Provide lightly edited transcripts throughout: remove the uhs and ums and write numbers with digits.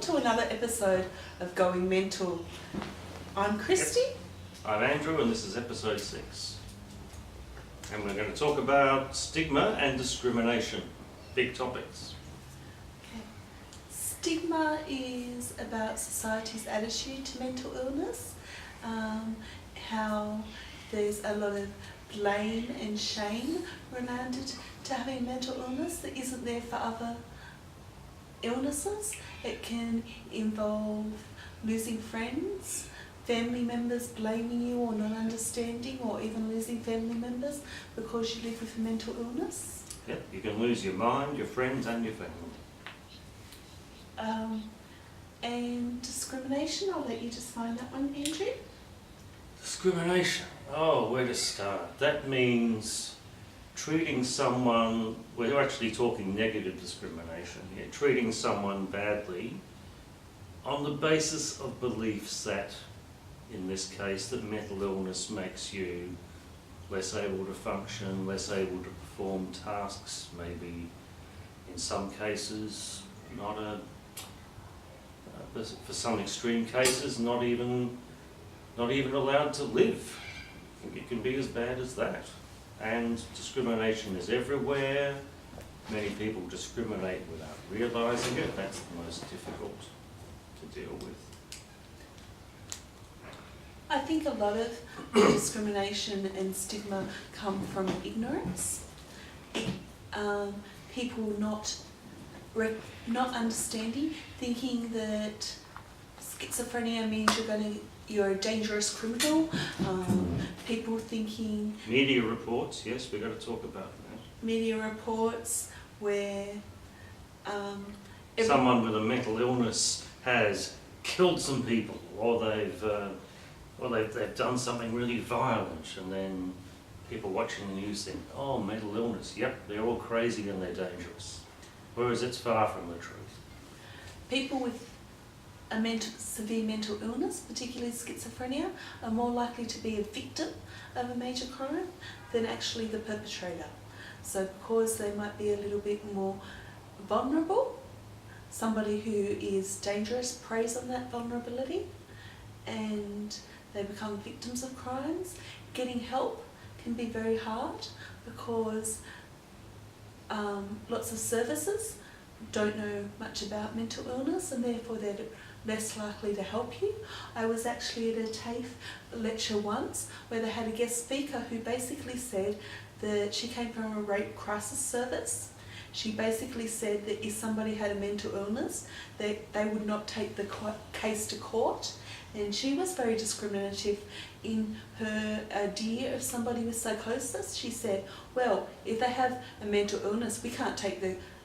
to another episode of Going Mental. I'm Kristy. I'm Andrew, and this is episode 6. And we're going to talk about stigma and discrimination. Big topics. Okay. Stigma is about society's attitude to mental illness, how there's a lot of blame and shame related to having mental illness that isn't there for other illnesses. It can involve losing friends, family members blaming you or not understanding, or even losing family members because you live with a mental illness. Yep, you can lose your mind, your friends and your family. And discrimination, I'll let you just find that one, Andrew. Discrimination. Oh, where to start? That means treating someone, we're actually talking negative discrimination here, treating someone badly on the basis of beliefs that, in this case, that mental illness makes you less able to function, less able to perform tasks, maybe in some cases for some extreme cases, not even allowed to live. It can be as bad as that. And discrimination is everywhere. Many people discriminate without realising it. That's the most difficult to deal with. I think a lot of discrimination and stigma come from ignorance. People not understanding, thinking that schizophrenia means you're a dangerous criminal. People thinking... Media reports, yes, we've got to talk about that. Media reports where... someone with a mental illness has killed some people, or they've done something really violent, and then people watching the news think, oh, mental illness, yep, they're all crazy and they're dangerous. Whereas it's far from the truth. People with a severe mental illness, particularly schizophrenia, are more likely to be a victim of a major crime than actually the perpetrator. So because they might be a little bit more vulnerable, somebody who is dangerous preys on that vulnerability and they become victims of crimes. Getting help can be very hard because lots of services don't know much about mental illness and therefore they're less likely to help you. I was actually at a TAFE lecture once where they had a guest speaker who basically said that she came from a rape crisis service. She basically said that if somebody had a mental illness, they would not take the case to court. And she was very discriminative in her idea of somebody with psychosis. She said, well, if they have a mental illness, we can't take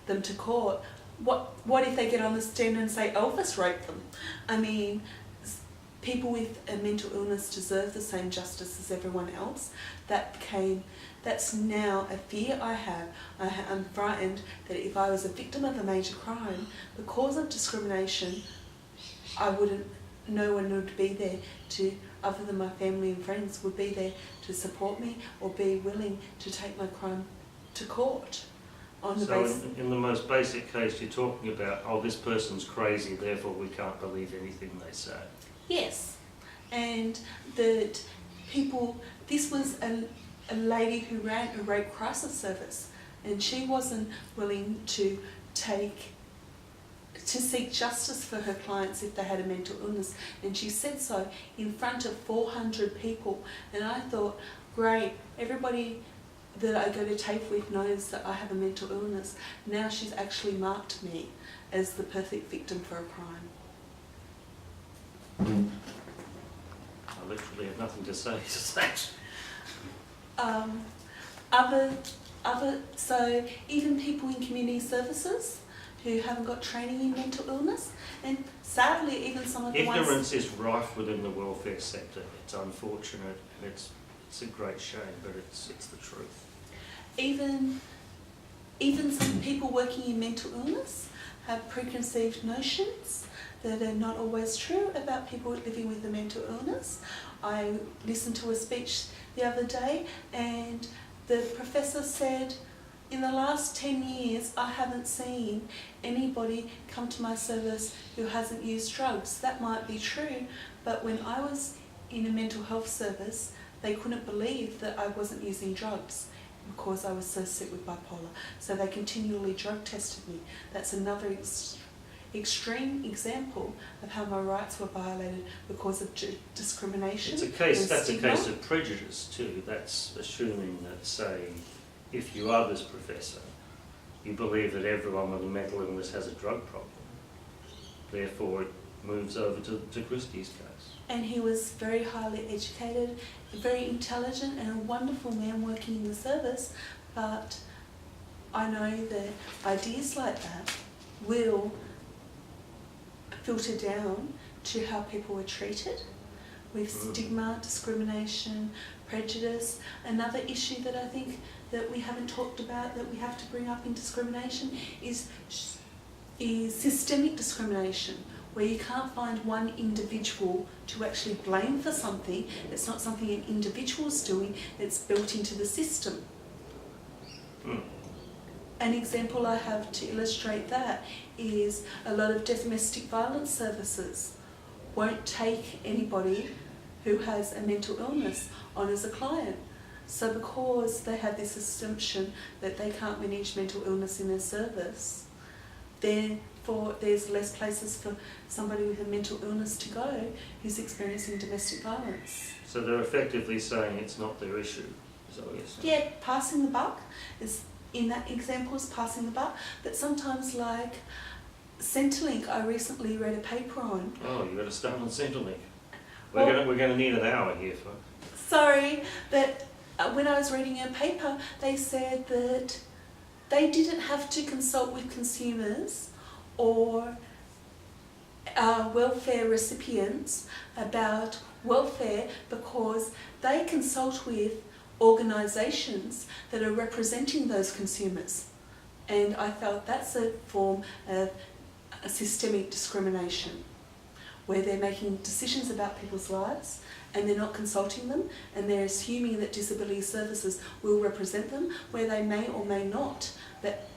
them to court. What if they get on the stand and say Elvis raped them? I mean, people with a mental illness deserve the same justice as everyone else. That's now a fear I have. I'm frightened that if I was a victim of a major crime, because of discrimination, no one would be there other than my family and friends, would be there to support me or be willing to take my crime to court. In the most basic case, you're talking about, oh, this person's crazy, therefore we can't believe anything they say. Yes, and that this was a lady who ran a rape crisis service, and she wasn't willing to seek justice for her clients if they had a mental illness, and she said so in front of 400 people. And I thought, great, everybody that I go to TAFE with knows that I have a mental illness. Now she's actually marked me as the perfect victim for a crime. I literally have nothing to say to that. So even people in community services who haven't got training in mental illness, and sadly even some of the Ignorance is rife within the welfare sector. It's unfortunate and it's a great shame, but it's the truth. Even some people working in mental illness have preconceived notions that are not always true about people living with a mental illness. I listened to a speech the other day and the professor said in the last 10 years, I haven't seen anybody come to my service who hasn't used drugs. That might be true, but when I was in a mental health service, they couldn't believe that I wasn't using drugs because I was so sick with bipolar. So they continually drug tested me. That's another extreme example of how my rights were violated because of discrimination. That's a stigma. case of prejudice too. That's assuming that, say, if you are this professor, you believe that everyone with a mental illness has a drug problem. Therefore, it moves over to Kristy's case. And he was very highly educated, very intelligent, and a wonderful man working in the service. But I know that ideas like that will filter down to how people were treated with stigma, discrimination, prejudice. Another issue that I think that we haven't talked about that we have to bring up in discrimination is systemic discrimination, where you can't find one individual to actually blame for something. It's not something an individual's doing, it's built into the system. An example I have to illustrate that is a lot of domestic violence services won't take anybody who has a mental illness on as a client. So because they have this assumption that they can't manage mental illness in their service, therefore there's less places for somebody with a mental illness to go who's experiencing domestic violence. So they're effectively saying it's not their issue. Is that what you're saying? Yeah, passing the buck is, in that example, is passing the buck. But sometimes, like Centrelink, I recently read a paper on. Oh, you got to start on Centrelink. Well, We're gonna need an hour here for. Sorry, but when I was reading a paper, they said that they didn't have to consult with consumers or welfare recipients about welfare because they consult with organisations that are representing those consumers. And I felt that's a form of a systemic discrimination, where they're making decisions about people's lives and they're not consulting them, and they're assuming that disability services will represent them where they may or may not. But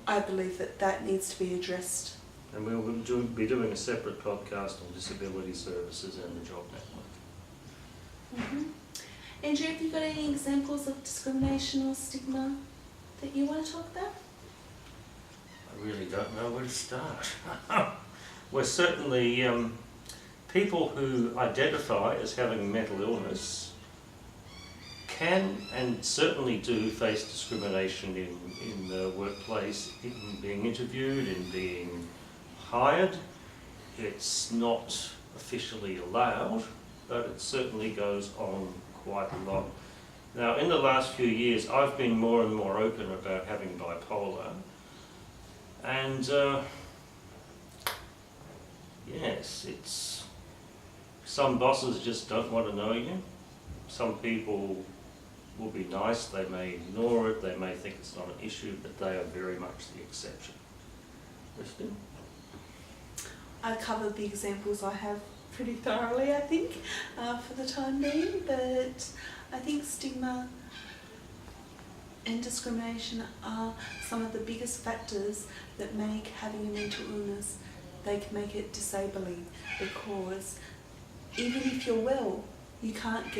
I believe that that needs to be addressed. And we'll be doing a separate podcast on disability services and the job network. Andrew, have you got any examples of discrimination or stigma that you want to talk about? I really don't know where to start. We're certainly people who identify as having mental illness can and certainly do face discrimination in the workplace, in being interviewed, in being hired. It's not officially allowed, but it certainly goes on quite a lot. Now, in the last few years, I've been more and more open about having bipolar, and yes, it's some bosses just don't want to know you. Some people will be nice, they may ignore it, they may think it's not an issue, but they are very much the exception. Kristy? I covered the examples I have pretty thoroughly, I think, for the time being, but I think stigma and discrimination are some of the biggest factors that make having a mental illness, they can make it disabling, because even if you're well, you can't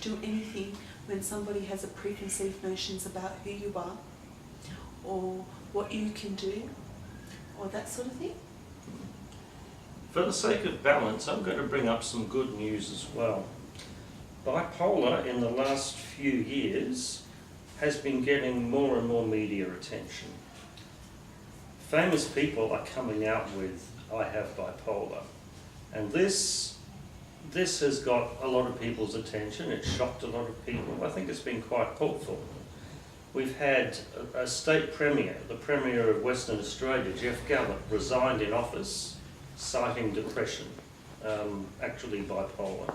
do anything when somebody has a preconceived notions about who you are or what you can do or that sort of thing. For the sake of balance, I'm going to bring up some good news as well. Bipolar in the last few years has been getting more and more media attention. Famous people are coming out with, I have bipolar. And this has got a lot of people's attention. It shocked a lot of people. I think it's been quite helpful. We've had a state premier, the Premier of Western Australia, Jeff Gallop, resigned in office citing depression, actually bipolar.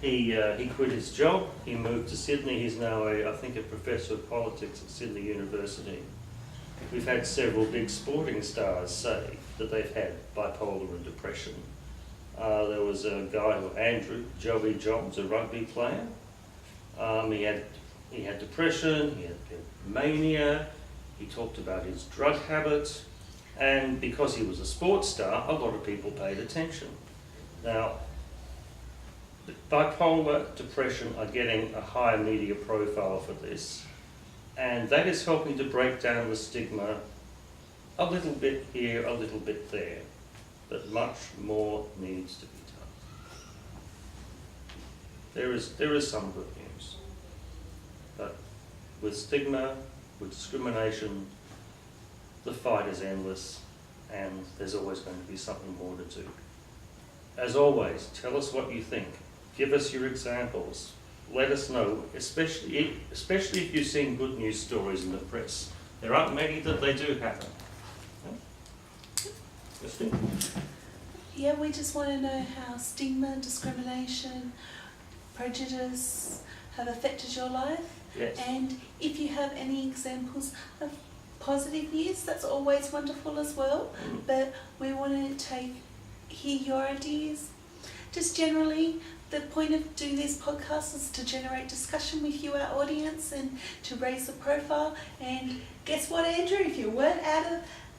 He quit his job, he moved to Sydney. He's now I think a professor of politics at Sydney University. We've had several big sporting stars say that they've had bipolar and depression. There was a guy, Joey Jobs, a rugby player. He had he had depression, he had mania, he talked about his drug habit, and because he was a sports star, a lot of people paid attention. Now, bipolar depression are getting a higher media profile for this, and that is helping to break down the stigma a little bit here, a little bit there, but much more needs to be done. There is some good news, but with stigma, with discrimination, the fight is endless, and there's always going to be something more to do. As always, tell us what you think. Give us your examples. Let us know, especially if you've seen good news stories in the press. There aren't many that they do happen. Kristy? Yeah, we just want to know how stigma, discrimination, prejudice have affected your life. Yes. And if you have any examples of positive news, that's always wonderful as well. But we want to hear your ideas. Just generally, the point of doing these podcasts is to generate discussion with you, our audience, and to raise the profile. And guess what, Andrew?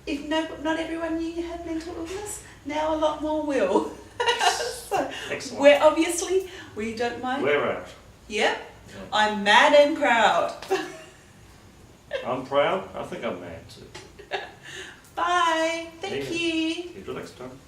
If not everyone knew you had mental illness, now a lot more will. So Excellent. We don't mind. We're out. Yep. Yeah. I'm mad and proud. I'm proud. I think I'm mad too. Bye. Thank you. See you next time.